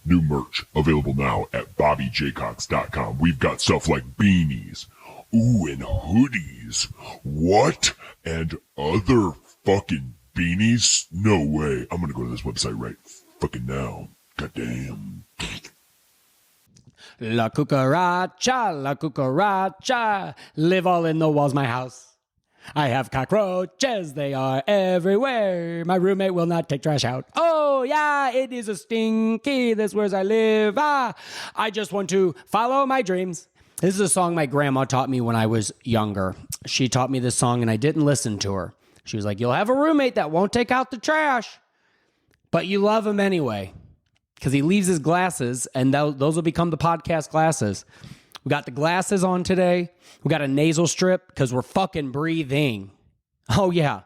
New merch available now at bobbyjaycox.com. We've got stuff like beanies, ooh, and hoodies. What? And other fucking beanies? No way. I'm gonna go to this website right fucking now. Goddamn. La cucaracha, live all in the walls my house. I have cockroaches, they are everywhere. My roommate will not take trash out. Oh yeah, it is a stinky, this where's I live. I just want to follow my dreams. This is a song my grandma taught me when I was younger. She taught me this song and I didn't listen to her. She was like, you'll have a roommate that won't take out the trash, but you love him anyway. Because he leaves his glasses, and those will become the podcast glasses. We got the glasses on today. We got a nasal strip because we're fucking breathing. Oh, yeah.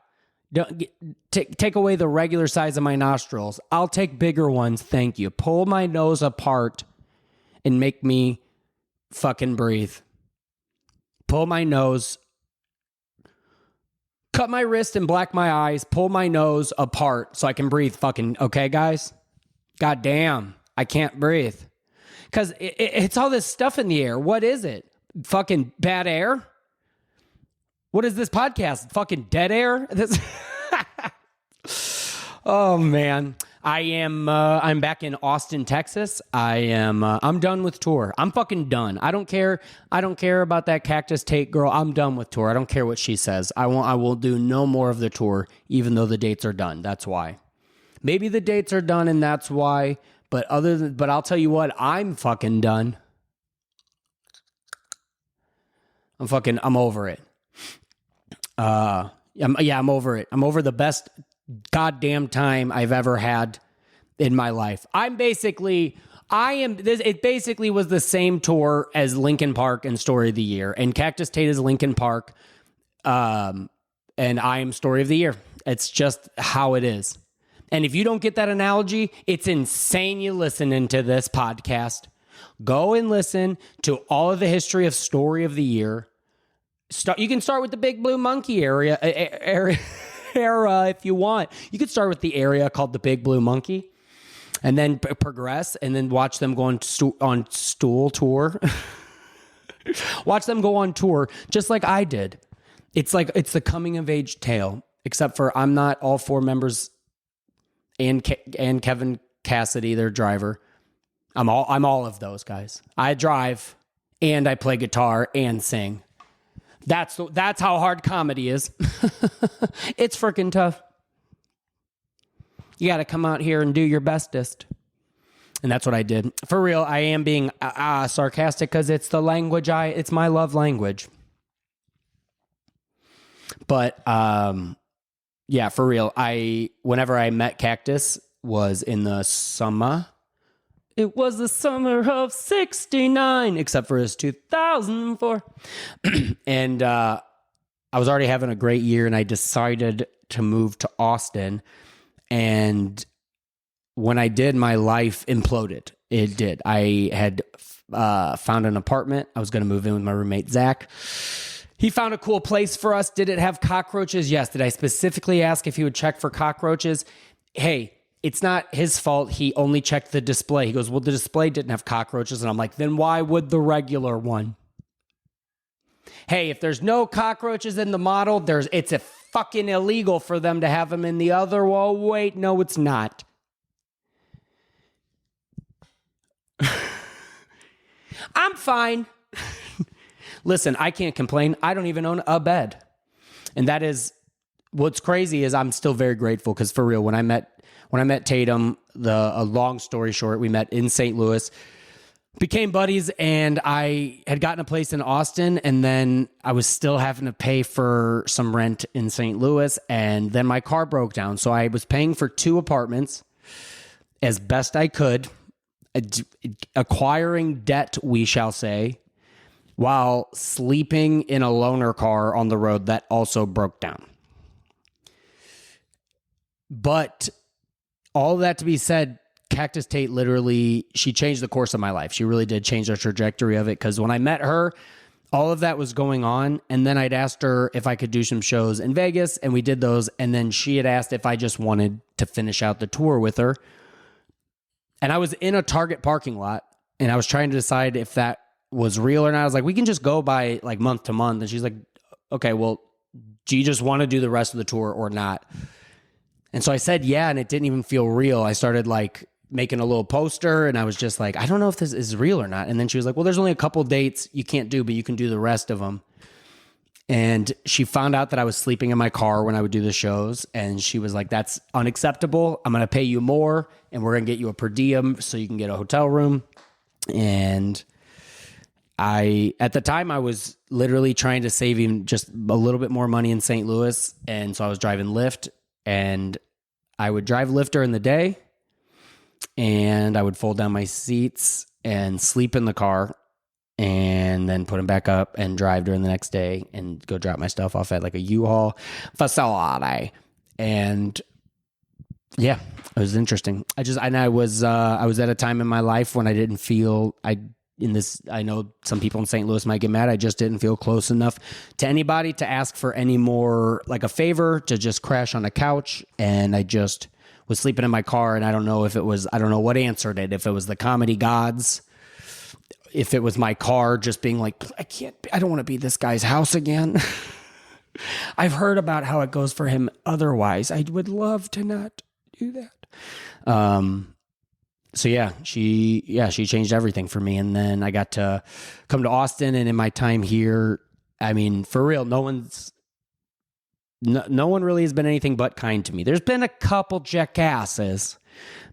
Take away the regular size of my nostrils. I'll take bigger ones, thank you. Pull my nose apart and make me fucking breathe. Pull my nose. Cut my wrist and black my eyes. Pull my nose apart so I can breathe fucking, okay, guys? God damn, I can't breathe. Because it's all this stuff in the air. What is it? Fucking bad air? What is this podcast? Fucking dead air? Oh, man. I'm back in Austin, Texas. I'm done with tour. I'm fucking done. I don't care about that Cactus Tate girl. I'm done with tour. I don't care what she says. I will do no more of the tour, even though the dates are done. That's why. Maybe the dates are done and that's why, but I'll tell you what, I'm fucking done. I'm over it. I'm over it. I'm over the best goddamn time I've ever had in my life. It basically was the same tour as Linkin Park and Story of the Year, and Cactus Tate is Linkin Park, and I am Story of the Year. It's just how it is. And if you don't get that analogy, it's insane you listening to this podcast. Go and listen to all of the history of Story of the Year. You can start with the Big Blue Monkey era if you want. You could start with the area called the Big Blue Monkey and then progress and then watch them go on stool tour. Watch them go on tour just like I did. It's the coming of age tale, except for I'm not all four members and Kevin Cassidy, their driver. I'm all of those guys. I drive and I play guitar and sing. That's how hard comedy is. It's freaking tough. You got to come out here and do your bestest. And that's what I did. For real, I am being sarcastic because it's the language it's my love language. But yeah, for real. Whenever I met Cactus was in the summer. It was the summer of 69, except for his 2004. And I was already having a great year, and I decided to move to Austin. And when I did, my life imploded. It did. I had found an apartment. I was going to move in with my roommate, Zach. He found a cool place for us. Did it have cockroaches? Yes. Did I specifically ask if he would check for cockroaches? Hey, it's not his fault. He only checked the display. He goes, well, the display didn't have cockroaches. And I'm like, then why would the regular one? Hey, if there's no cockroaches in the model, it's a fucking illegal for them to have them in the other. Well, wait, no, it's not. I'm fine. Listen, I can't complain. I don't even own a bed. And that is, what's crazy is I'm still very grateful because for real, when I met Tatum, a long story short, we met in St. Louis, became buddies, and I had gotten a place in Austin, and then I was still having to pay for some rent in St. Louis, and then my car broke down. So I was paying for 2 apartments as best I could, acquiring debt, we shall say, while sleeping in a loaner car on the road that also broke down. But all that to be said, Cactus Tate she changed the course of my life. She really did change the trajectory of it, because when I met her, all of that was going on, and then I'd asked her if I could do some shows in Vegas, and we did those, and then she had asked if I just wanted to finish out the tour with her. And I was in a Target parking lot, and I was trying to decide if that was real or not. I was like, we can just go by like month to month. And she's like, okay, well, do you just want to do the rest of the tour or not? And so I said, yeah, and it didn't even feel real. I started like making a little poster, and I was just like, I don't know if this is real or not. And then she was like, well, there's only a couple dates you can't do, but you can do the rest of them. And she found out that I was sleeping in my car when I would do the shows. And she was like, that's unacceptable. I'm going to pay you more, and we're going to get you a per diem so you can get a hotel room. And at the time, I was literally trying to save even just a little bit more money in St. Louis. And so I was driving Lyft, and I would drive Lyft during the day, and I would fold down my seats and sleep in the car, and then put them back up and drive during the next day and go drop my stuff off at like a U-Haul facility. And yeah, it was interesting. I was at a time in my life when I didn't feel I know some people in St. Louis might get mad. I just didn't feel close enough to anybody to ask for any more, like a favor, to just crash on a couch. And I just was sleeping in my car, and I don't know what answered it. If it was the comedy gods, if it was my car just being like, I don't want to be this guy's house again. I've heard about how it goes for him otherwise. I would love to not do that. So yeah, she changed everything for me. And then I got to come to Austin, and in my time here, I mean, for real, no one really has been anything but kind to me. There's been a couple jackasses,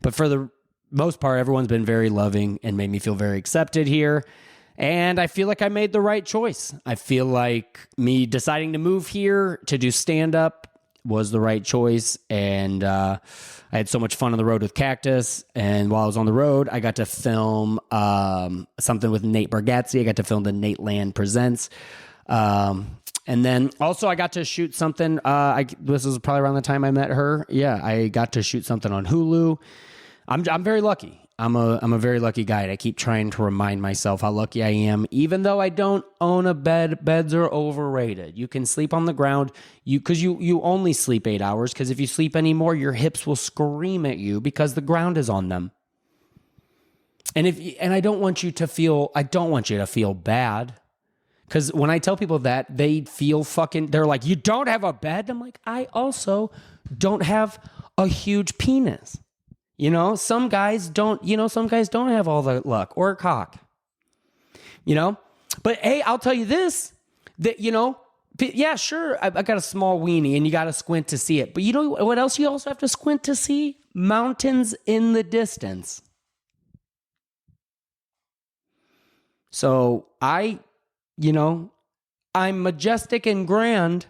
but for the most part, everyone's been very loving and made me feel very accepted here. And I feel like I made the right choice. I feel like me deciding to move here to do stand-up was the right choice. And I had so much fun on the road with Cactus. And while I was on the road, I got to film something with Nate Bargatze. I got to film the Nate Land Presents. And then also I got to shoot something. This was probably around the time I met her. Yeah, I got to shoot something on Hulu. I'm very lucky. I'm a very lucky guy, and I keep trying to remind myself how lucky I am, even though I don't own a bed. Beds are overrated. You can sleep on the ground because you only sleep 8 hours, because if you sleep anymore, your hips will scream at you because the ground is on them. And I don't want you to feel bad, because when I tell people that, they feel they're like, you don't have a bed? I'm like, I also don't have a huge penis. Some guys don't have all the luck or cock, but hey, I'll tell you this, that, yeah, sure. I got a small weenie, and you got to squint to see it, but you know what else you also have to squint to see? Mountains in the distance. So I'm majestic and grand,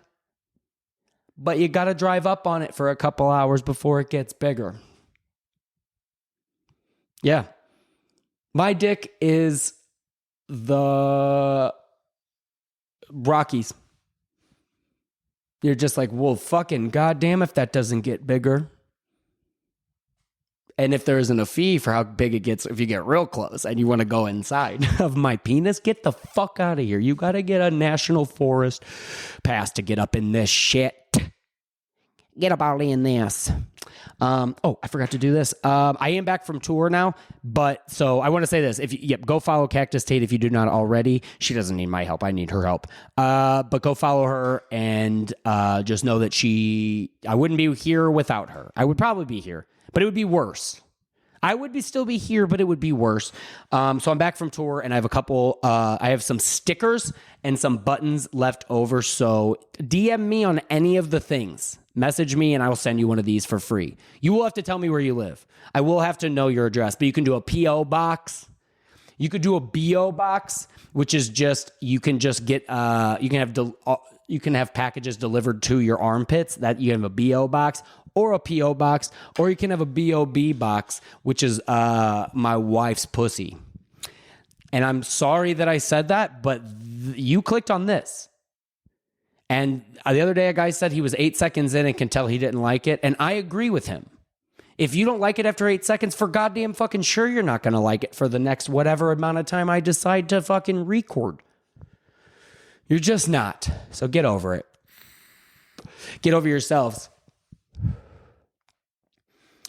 but you got to drive up on it for a couple hours before it gets bigger. Yeah. My dick is the Rockies. You're just like, well, fucking goddamn if that doesn't get bigger. And if there isn't a fee for how big it gets, if you get real close and you want to go inside of my penis, get the fuck out of here. You got to get a national forest pass to get up in this shit. Get up all in this. I forgot to do this. I am back from tour now, but so I want to say this. Go follow Cactus Tate if you do not already. She doesn't need my help. I need her help. But go follow her, and just know that I wouldn't be here without her. I would probably be here, but it would be worse. I would still be here, but it would be worse. So I'm back from tour, and I have I have some stickers and some buttons left over. So DM me on any of the things. Message me, and I will send you one of these for free. You will have to tell me where you live. I will have to know your address, but you can do a P.O. box. You could do a B.O. box, which is just, you can just get, you can have packages delivered to your armpits. That you have a B.O. box, or a P.O. box, or you can have a B.O.B. box, which is my wife's pussy. And I'm sorry that I said that, but you clicked on this. And the other day, a guy said he was 8 seconds in and can tell he didn't like it. And I agree with him. If you don't like it after 8 seconds, for goddamn fucking sure you're not going to like it for the next whatever amount of time I decide to fucking record. You're just not. So get over it. Get over yourselves.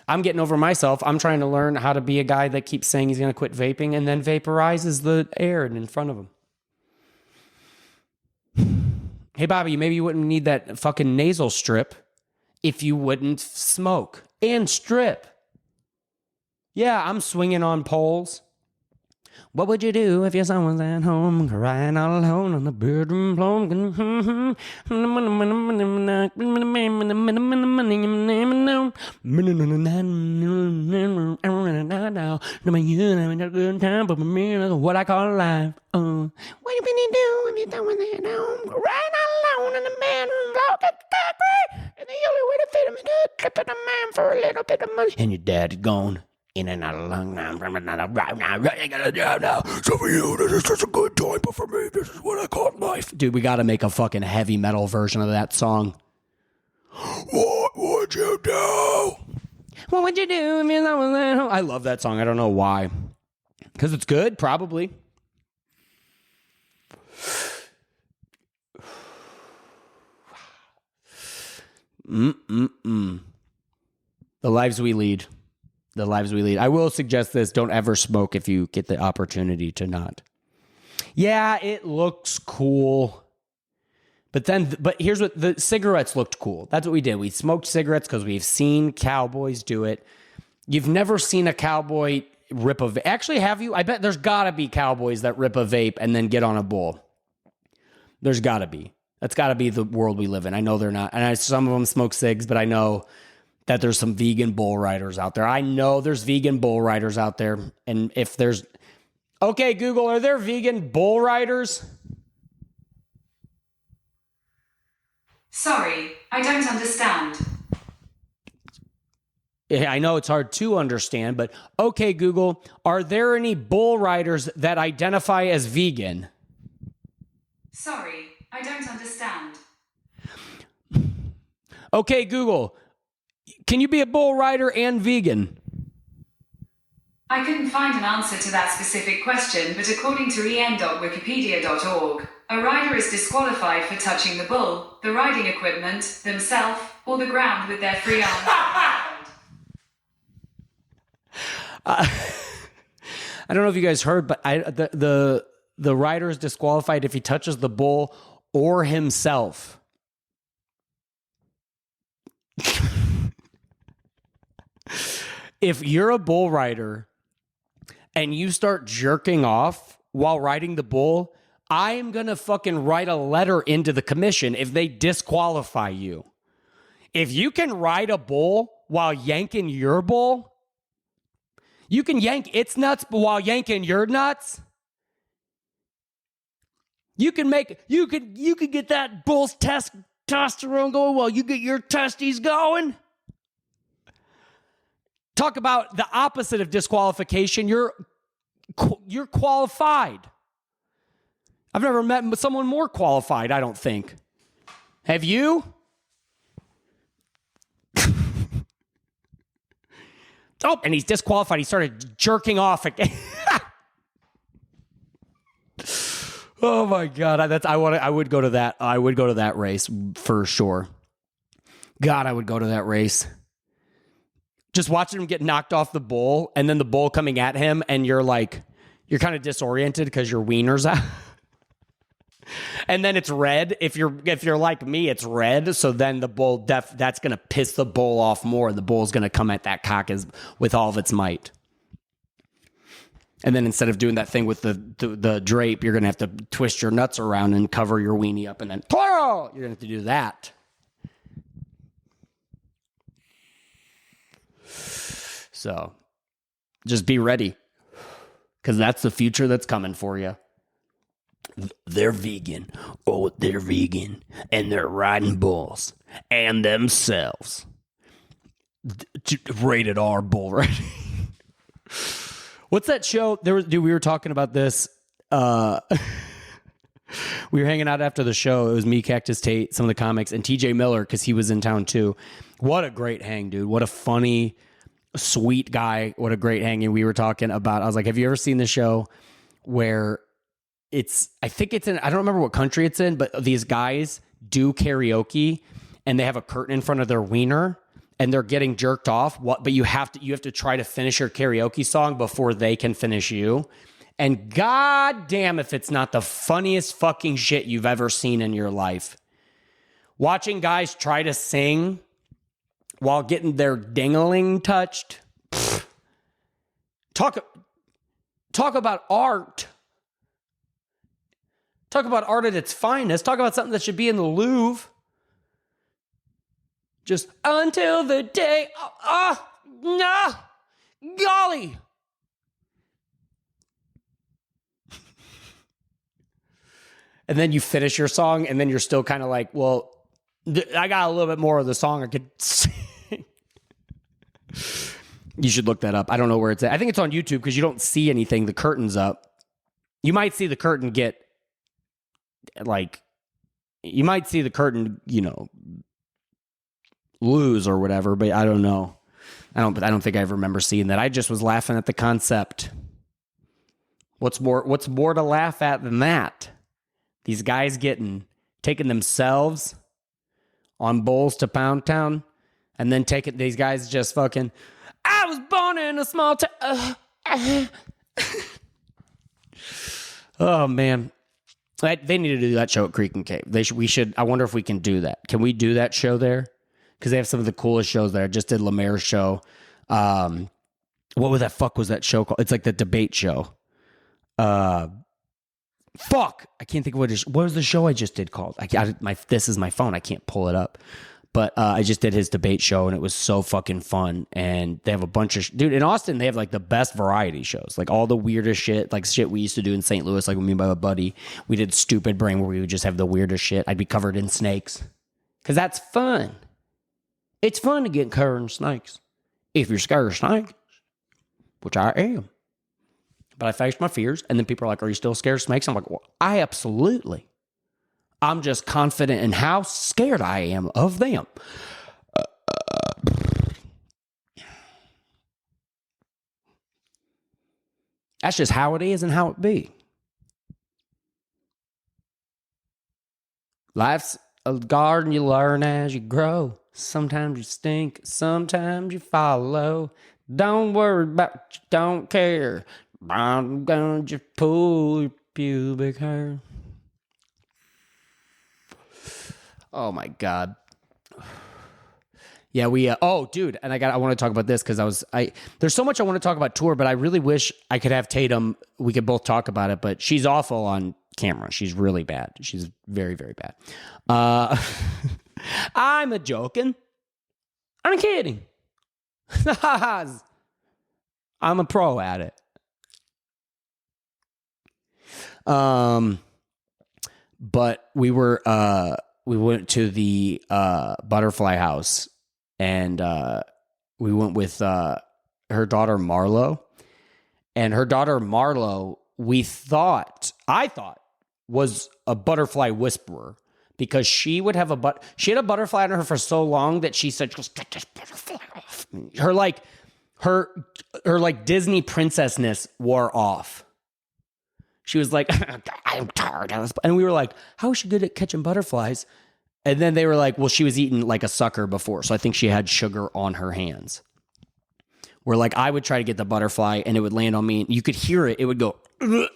I'm getting over myself. I'm trying to learn how to be a guy that keeps saying he's going to quit vaping and then vaporizes the air in front of him. Hey, Bobby, maybe you wouldn't need that fucking nasal strip if you wouldn't smoke and strip. Yeah, I'm swinging on poles. What would you do if your son was at home crying all alone on the bedroom floor? What I call life. What you gonna do if your son was at home crying all alone on the bedroom floor? And the only way to feed him is to trip in a man for a little bit of money. And your dad is gone. In and out of long time from another right now. I got a job now. So for you, this is such a good time, but for me, this is what I call life. Dude, we got to make a fucking heavy metal version of that song. What would you do? What would you do if you was at home? I love that song. I don't know why. Because it's good, probably. The lives we lead. The lives we lead. I will suggest this. Don't ever smoke if you get the opportunity to not. Yeah, it looks cool. But here's what, the cigarettes looked cool. That's what we did. We smoked cigarettes because we've seen cowboys do it. You've never seen a cowboy rip a vape. Actually, have you? I bet there's got to be cowboys that rip a vape and then get on a bull. There's got to be. That's got to be the world we live in. I know they're not. And some of them smoke cigs, but I know that there's some vegan bull riders out there. I know there's vegan bull riders out there. And if there's... Okay, Google, are there vegan bull riders? Sorry, I don't understand. Yeah, I know it's hard to understand, but okay, Google, are there any bull riders that identify as vegan? Sorry, I don't understand. Okay, Google, can you be a bull rider and vegan? I couldn't find an answer to that specific question, but according to en.wikipedia.org, a rider is disqualified for touching the bull, the riding equipment, themselves, or the ground with their free arms. I don't know if you guys heard, but the rider is disqualified if he touches the bull or himself. If you're a bull rider and you start jerking off while riding the bull, I am going to fucking write a letter into the commission if they disqualify you. If you can ride a bull while yanking your bull, you can yank its nuts while yanking your nuts. You can get that bull's testosterone going while you get your testes going. Talk about the opposite of disqualification. You're qualified. I've never met someone more qualified, I don't think. Have you? Oh, and he's disqualified. He started jerking off again. Oh my God. I would go to that. I would go to that race for sure. God, I would go to that race. Just watching him get knocked off the bull and then the bull coming at him and you're kind of disoriented because your wiener's out. And then it's red. If you're like me, it's red. So then the bull, that's going to piss the bull off more. The bull's going to come at that cock with all of its might. And then instead of doing that thing with the drape, you're going to have to twist your nuts around and cover your weenie up and then you're going to have to do that. So just be ready because that's the future that's coming for you. They're vegan. Oh, they're vegan. And they're riding bulls and themselves. Rated R bull riding. What's that show? We were talking about this. We were hanging out after the show. It was me, Cactus Tate, some of the comics, and TJ Miller because he was in town too. What a great hang, dude. What a funny, sweet guy. What a great hang. And we were talking about, I was like, have you ever seen the show where I think it's in, I don't remember what country it's in, but these guys do karaoke and they have a curtain in front of their wiener and they're getting jerked off, but you have to try to finish your karaoke song before they can finish you. And god damn if it's not the funniest fucking shit you've ever seen in your life. Watching guys try to sing while getting their ding-a-ling touched. Pfft. Talk about art. Talk about art at its finest. Talk about something that should be in the Louvre. Just until the day, no, golly. And then you finish your song, and then you're still kind of like, well, I got a little bit more of the song I could sing. You should look that up. I don't know where it's at. I think it's on YouTube because you don't see anything. The curtain's up. You might see the curtain get, like, you might see the curtain, lose or whatever, but I don't know. I don't think I ever remember seeing that. I just was laughing at the concept. What's more to laugh at than that? These guys taking themselves on bowls to Pound Town, and then taking these guys just fucking, I was born in a small town. Oh man. They need to do that show at Creek and Cave. We should. I wonder if we can do that. Can we do that show there? Because they have some of the coolest shows there. I just did Lemaire's show. What the fuck was that show called? It's like the debate show. Fuck, I can't think of what was the show I just did called. This is my phone. I can't pull it up. But I just did his debate show, and it was so fucking fun. And they have a bunch of dude in Austin. They have like the best variety shows, like all the weirdest shit, like shit we used to do in St. Louis. Like with me and my buddy, we did Stupid Brain, where we would just have the weirdest shit. I'd be covered in snakes, because that's fun. It's fun to get covered in snakes if you're scared of snakes, which I am. But I faced my fears, and then people are like, "Are you still scared of snakes?" I'm like, "Well, I absolutely." I'm just confident in how scared I am of them. That's just how it is and how it be. Life's a garden you learn as you grow. Sometimes you stink, sometimes you follow. Don't worry about what you don't care. I'm gonna just pull your pubic hair. Oh my God. Yeah, dude, and I want to talk about this because there's so much I want to talk about tour, but I really wish I could have Tatum. We could both talk about it, but she's awful on camera. She's really bad. She's very, very bad. I'm a joking. I'm kidding. I'm a pro at it. But we went to the butterfly house, and we went with her daughter Marlo. And her daughter Marlo, I thought was a butterfly whisperer, because she would have she had a butterfly on her for so long that she said, "Just get this butterfly off." Her Disney princessness wore off. She was like, "I'm tired of this." And we were like, "How is she good at catching butterflies?" And then they were like, well, she was eating like a sucker before, so I think she had sugar on her hands. Where like I would try to get the butterfly, and it would land on me, and you could hear it. It would go, ugh.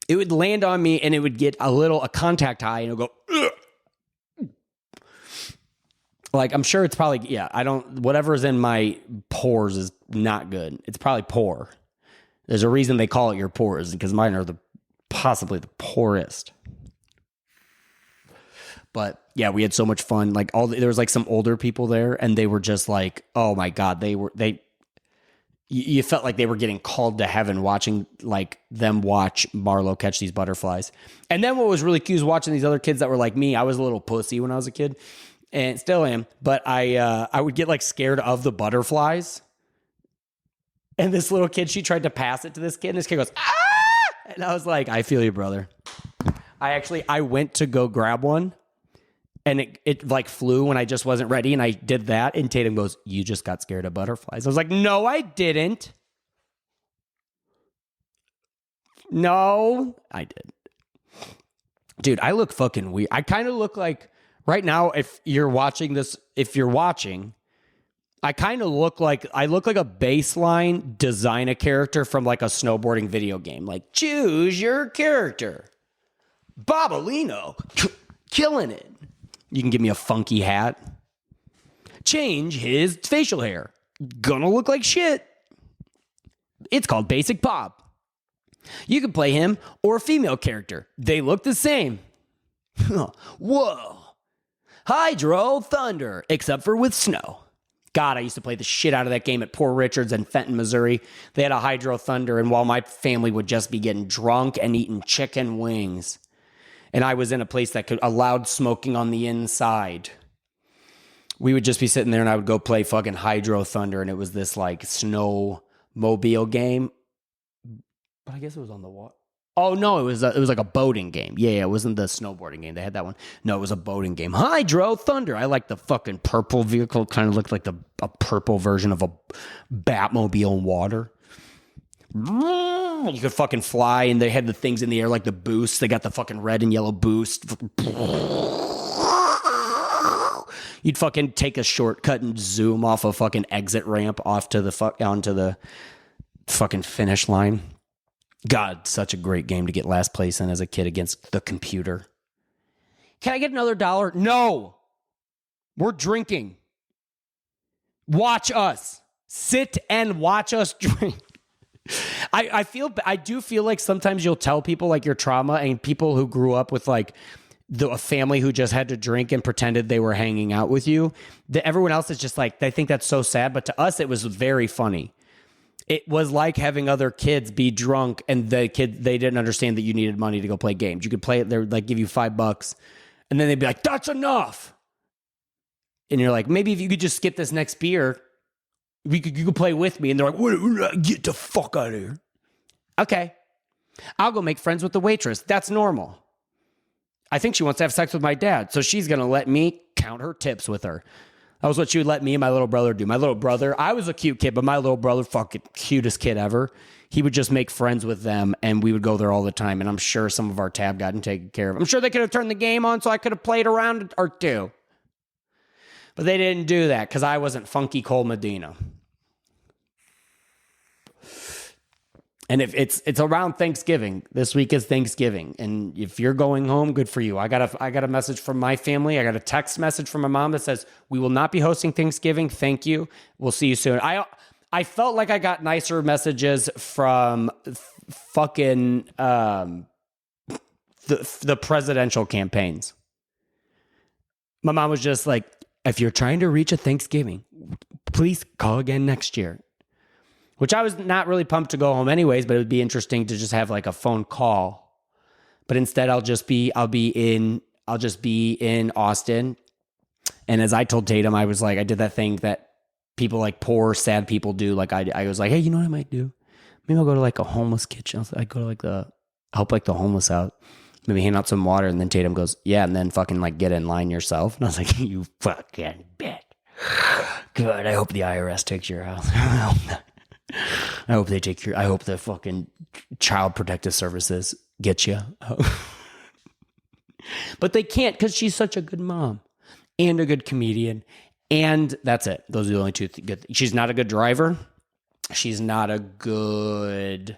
It would land on me, and it would get a contact high, and it would go, ugh. Like, I'm sure it's probably, whatever's in my pores is not good. It's probably poor. There's a reason they call it your pores, because mine are possibly the poorest. But yeah, we had so much fun. Like there was like some older people there, and they were just like, oh my God, you felt like they were getting called to heaven watching like them watch Marlo catch these butterflies. And then what was really cute is watching these other kids that were like me. I was a little pussy when I was a kid, and still am, but I would get like scared of the butterflies. And this little kid, she tried to pass it to this kid, and this kid goes, "Ah!" And I was like, I feel you, brother. I went to go grab one, and it like flew when I just wasn't ready, and I did that, and Tatum goes, "You just got scared of butterflies." I was like, "No, I didn't. No, I didn't." Dude, I look fucking weird. I kind of look like, right now, if you're watching, I kind of look like a baseline design a character from like a snowboarding video game. Like, choose your character. Bobolino, killing it. You can give me a funky hat. Change his facial hair. Gonna look like shit. It's called Basic Bob. You can play him or a female character. They look the same. Whoa. Hydro Thunder, except for with snow. God, I used to play the shit out of that game at Poor Richards in Fenton, Missouri. They had a Hydro Thunder, and while my family would just be getting drunk and eating chicken wings, and I was in a place that could allowed smoking on the inside, we would just be sitting there, and I would go play fucking Hydro Thunder, and it was this like snowmobile game. But I guess it was on the water. Oh no, it was like a boating game. Yeah, it wasn't the snowboarding game. They had that one. No, it was a boating game. Hydro Thunder. I like the fucking purple vehicle. Kind of looked like a purple version of a Batmobile in water. You could fucking fly, and they had the things in the air like the boost. They got the fucking red and yellow boost. You'd fucking take a shortcut and zoom off a fucking exit ramp off to the onto the fucking finish line. God, such a great game to get last place in as a kid against the computer. Can I get another $1? No. We're drinking. Watch us. Sit and watch us drink. I do feel like sometimes you'll tell people like your trauma, and people who grew up with like a family who just had to drink and pretended they were hanging out with you, that everyone else is just like, they think that's so sad. But to us, it was very funny. It was like having other kids be drunk, and they didn't understand that you needed money to go play games. You could play it, they would like give you $5, and then they'd be like, that's enough. And you're like, maybe if you could just skip this next beer, you could play with me. And they're like, get the fuck out of here. Okay. I'll go make friends with the waitress. That's normal. I think she wants to have sex with my dad, so she's going to let me count her tips with her. That was what she would let me and my little brother do. My little brother, I was a cute kid, but my little brother, fucking cutest kid ever. He would just make friends with them, and we would go there all the time. And I'm sure some of our tab gotten taken care of. I'm sure they could have turned the game on so I could have played a round or two. But they didn't do that because I wasn't Funky Cole Medina. And if it's around Thanksgiving, this week is Thanksgiving, and if you're going home, good for you. I got a message from my family. I got a text message from my mom that says, we will not be hosting Thanksgiving. Thank you. We'll see you soon. I felt like I got nicer messages from fucking the presidential campaigns. My mom was just like, if you're trying to reach a Thanksgiving, please call again next year. Which I was not really pumped to go home anyways, but it would be interesting to just have like a phone call. But instead I'll just be in Austin. And as I told Tatum, I was like, I did that thing that people like poor, sad people do. Like I was like, hey, you know what I might do? Maybe I'll go to like a homeless kitchen. I go to like help like the homeless out. Maybe hand out some water. And then Tatum goes, yeah. And then fucking like get in line yourself. And I was like, you fucking bitch. Good. I hope the IRS takes your house. I hope the fucking Child Protective Services get you. But they can't because she's such a good mom and a good comedian. And that's it. Those are the only two good things. She's not a good driver. She's not a good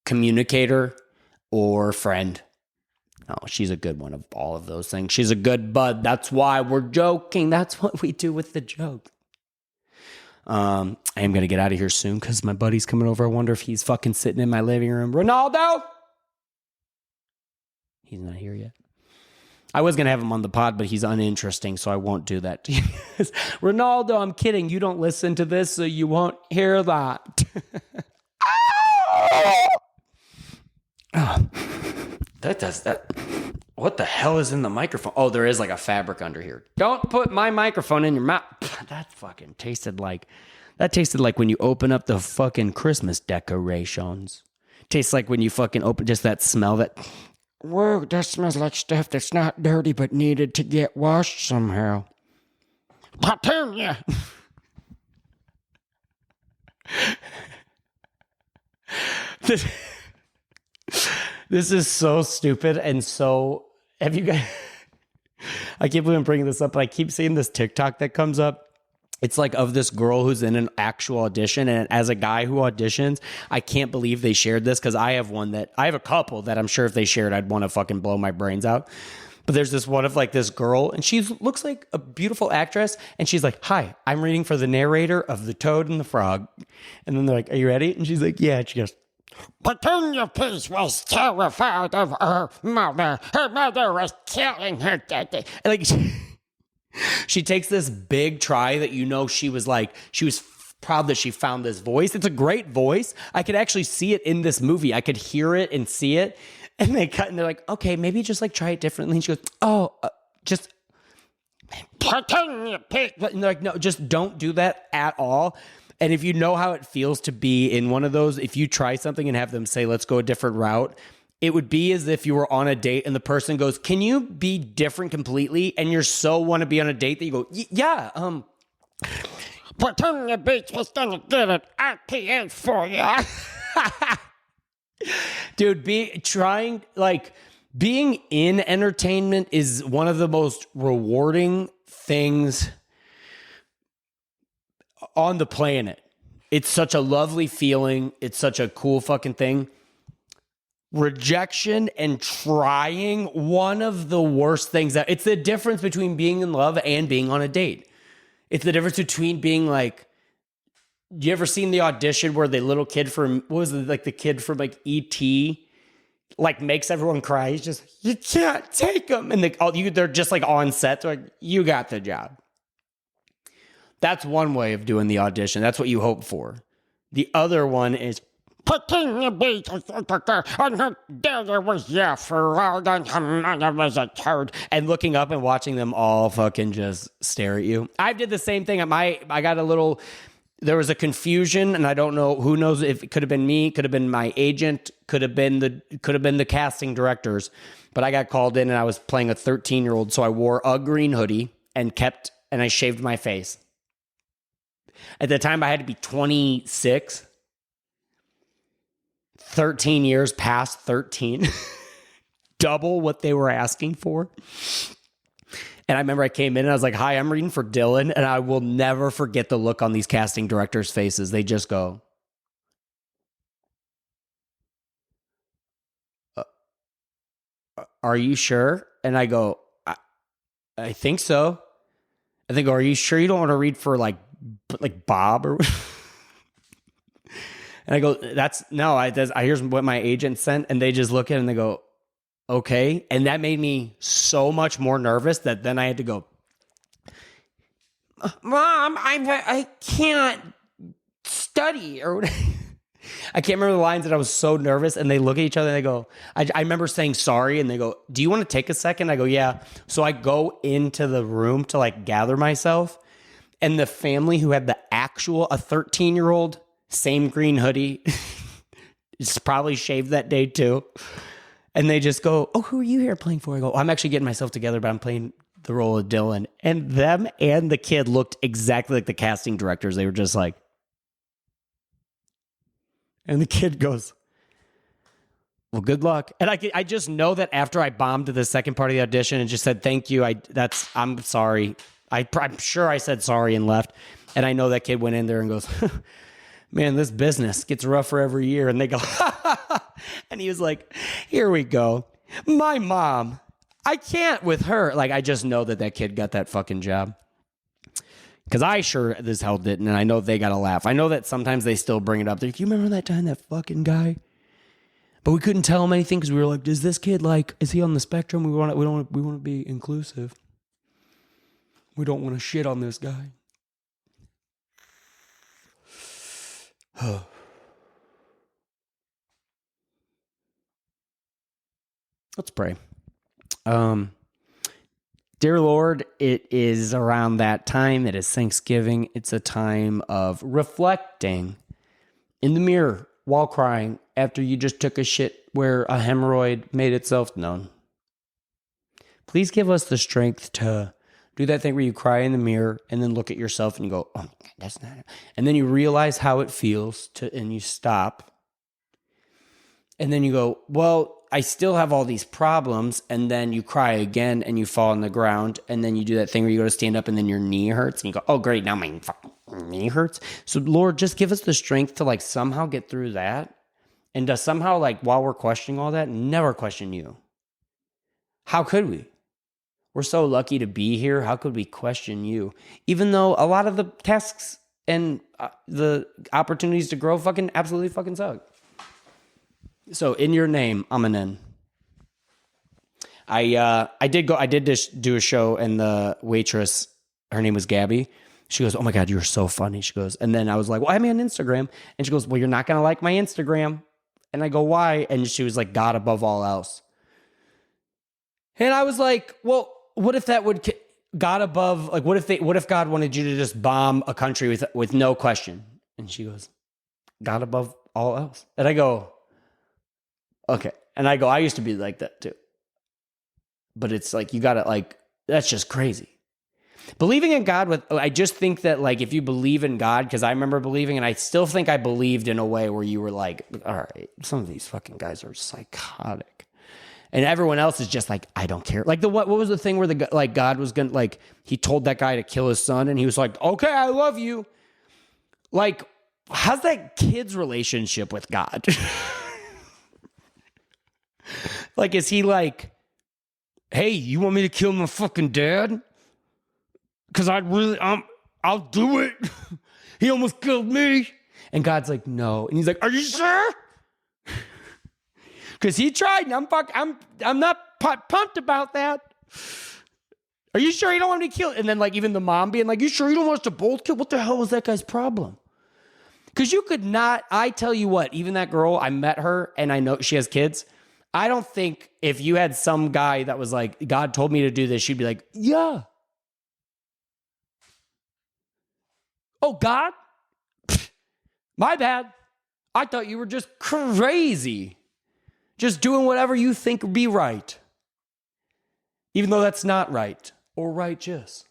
communicator or friend. No, she's a good one of all of those things. She's a good bud. That's why we're joking. That's what we do with the joke. I am going to get out of here soon because my buddy's coming over. I wonder if he's fucking sitting in my living room. Ronaldo! He's not here yet. I was going to have him on the pod, but he's uninteresting, so I won't do that to you. Ronaldo, I'm kidding. You don't listen to this, so you won't hear that. That does that. What the hell is in the microphone? Oh, there is like a fabric under here. Don't put my microphone in your mouth. That fucking tasted like when you open up the fucking Christmas decorations. Tastes like when you fucking open, just that smell that, whoa, that smells like stuff that's not dirty but needed to get washed somehow. Petunia. This is so stupid and so... Have you guys... I can't believe I'm bringing this up, but I keep seeing this TikTok that comes up. It's like of this girl who's in an actual audition. And as a guy who auditions, I can't believe they shared this because I have a couple that I'm sure if they shared, I'd want to fucking blow my brains out. But there's this one of like this girl and she looks like a beautiful actress. And she's like, hi, I'm reading for the narrator of The Toad and the Frog. And then they're like, are you ready? And she's like, yeah. And she goes, Petunia Peach was terrified of her mother. Her mother was killing her daddy. And like, she takes this big try that she was proud that she found this voice. It's a great voice. I could actually see it in this movie. I could hear it and see it. And they cut and they're like, okay, maybe just like try it differently. And she goes, just. And they're like, no, just don't do that at all. And if you know how it feels to be in one of those, if you try something and have them say, let's go a different route, it would be as if you were on a date and the person goes, can you be different completely? And you're so want to be on a date that you go, yeah, Petunia Beach was gonna get an RPN for you. Dude, being in entertainment is one of the most rewarding things on the planet. It's such a lovely feeling. It's such a cool fucking thing. Rejection and trying, one of the worst things it's the difference between being in love and being on a date. It's the difference between being like, you ever seen the audition where the little kid from, what was it, like the kid from like E.T. like makes everyone cry? He's just, you can't take them. And they're just like on set. They're like, you got the job. That's one way of doing the audition. That's what you hope for. The other one is, Petunia Beach and her daddy was there for all and her mother was a toad. And looking up and watching them all fucking just stare at you. I did the same thing. I got a little, there was a confusion and I don't know, who knows if it could have been me, could have been my agent, could have been the casting directors. But I got called in and I was playing a 13-year-old. So I wore a green hoodie and I shaved my face. At the time I had to be 26. 13 years past 13, double what they were asking for. And I remember I came in and I was like, hi, I'm reading for Dylan. And I will never forget the look on these casting directors' faces. They just go, are you sure? And I go, I think so. And they go, are you sure you don't want to read for like Bob or And I go, here's what my agent sent. And they just look at it and they go, okay. And that made me so much more nervous that then I had to go, Mom, I can't study. Or I can't remember the lines that I was so nervous. And they look at each other and they go, I remember saying sorry. And they go, do you want to take a second? I go, yeah. So I go into the room to like gather myself. And the family who had a 13-year-old, same green hoodie, is probably shaved that day too. And they just go, oh, who are you here playing for? I go, I'm actually getting myself together, but I'm playing the role of Dylan. And them and the kid looked exactly like the casting directors. They were just like, and the kid goes, well, good luck. And I just know that after I bombed to the second part of the audition and just said, thank you. I'm sorry. I'm sure I said sorry and left. And I know that kid went in there and goes, man, this business gets rougher every year. And they go, and he was like, here we go. My mom, I can't with her. Like, I just know that kid got that fucking job. Because I sure as hell didn't. And I know they got to laugh. I know that sometimes they still bring it up. They're like, you remember that time that fucking guy? But we couldn't tell him anything because we were like, is this kid like, is he on the spectrum? We want to be inclusive. We don't want to shit on this guy. Let's pray. Dear Lord, it is around that time. It is Thanksgiving. It's a time of reflecting in the mirror while crying after you just took a shit where a hemorrhoid made itself known. Please give us the strength to do that thing where you cry in the mirror and then look at yourself and you go, oh my God, that's not it. And then you realize how it feels and you stop. And then you go, well, I still have all these problems, and then you cry again and you fall on the ground, and then you do that thing where you go to stand up and then your knee hurts and you go, oh great, now my fucking knee hurts. So Lord, just give us the strength to like somehow get through that, and to somehow like while we're questioning all that, never question you. How could we? We're so lucky to be here. How could we question you? Even though a lot of the tasks and the opportunities to grow fucking absolutely fucking suck. So in your name, Amanen. I did just do a show, and the waitress, her name was Gabby. She goes, oh my God, you're so funny. She goes, and then I was like, well, I'm on Instagram. And she goes, well, you're not going to like my Instagram. And I go, why? And she was like, God above all else. And I was like, well, what if that would God above, like, what if God wanted you to just bomb a country with no question? And she goes, God above all else. And I go, okay. And I go, I used to be like that too. But it's like, you got to like, that's just crazy. Believing in God I just think that like, if you believe in God, because I remember believing, and I still think I believed in a way where you were like, all right, some of these fucking guys are psychotic. And everyone else is just like, I don't care. Like what was the thing where God was going to like, he told that guy to kill his son and he was like, okay, I love you. Like, how's that kid's relationship with God? Like, is he like, hey, you want me to kill my fucking dad? Because I'll do it. He almost killed me. And God's like, no. And he's like, are you sure? Because he tried, and I'm not pumped about that. Are you sure you don't want me to kill? And then like even the mom being like, you sure you don't want us to both kill? What the hell was that guy's problem? Because you could not, I tell you what, even that girl, I met her and I know she has kids. I don't think if you had some guy that was like, God told me to do this, she'd be like, yeah. Oh, God? My bad. I thought you were just crazy. Just doing whatever you think would be right. Even though that's not right or righteous.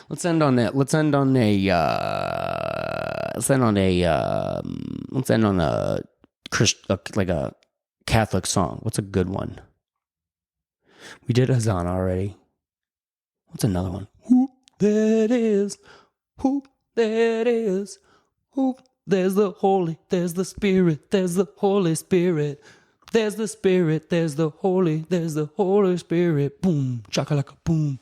Let's end on that. Let's end on a like a Catholic song. What's a good one? We did Hosanna already. What's another one? Who that is? Who that is? Who? There's the Holy, there's the Spirit, there's the Holy Spirit. There's the Spirit, there's the Holy Spirit. Boom, shakalaka, boom.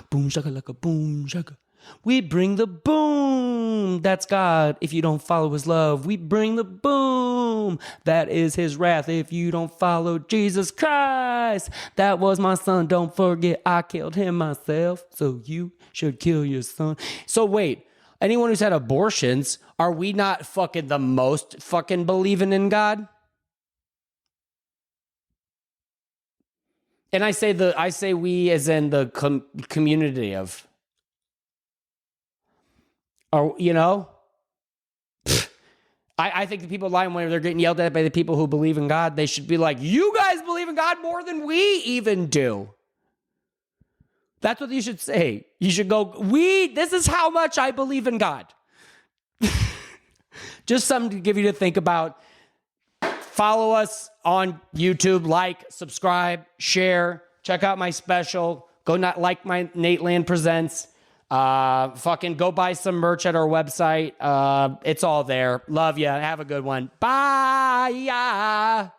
Boom, shakalaka, boom, shaka. We bring the boom. That's God. If you don't follow his love, we bring the boom. That is his wrath if you don't follow Jesus Christ. That was my son. Don't forget I killed him myself. So you should kill your son. So wait. Anyone who's had abortions, are we not fucking the most fucking believing in God? And I say we as in the community of, or you know, I think the people lying when they're getting yelled at by the people who believe in God, they should be like, you guys believe in God more than we even do. That's what you should say. You should go, this is how much I believe in God. Just something to give you to think about. Follow us on YouTube, like, subscribe, share, check out my special. Go not like my Nate Land Presents. Fucking go buy some merch at our website. It's all there. Love ya. Have a good one. Bye.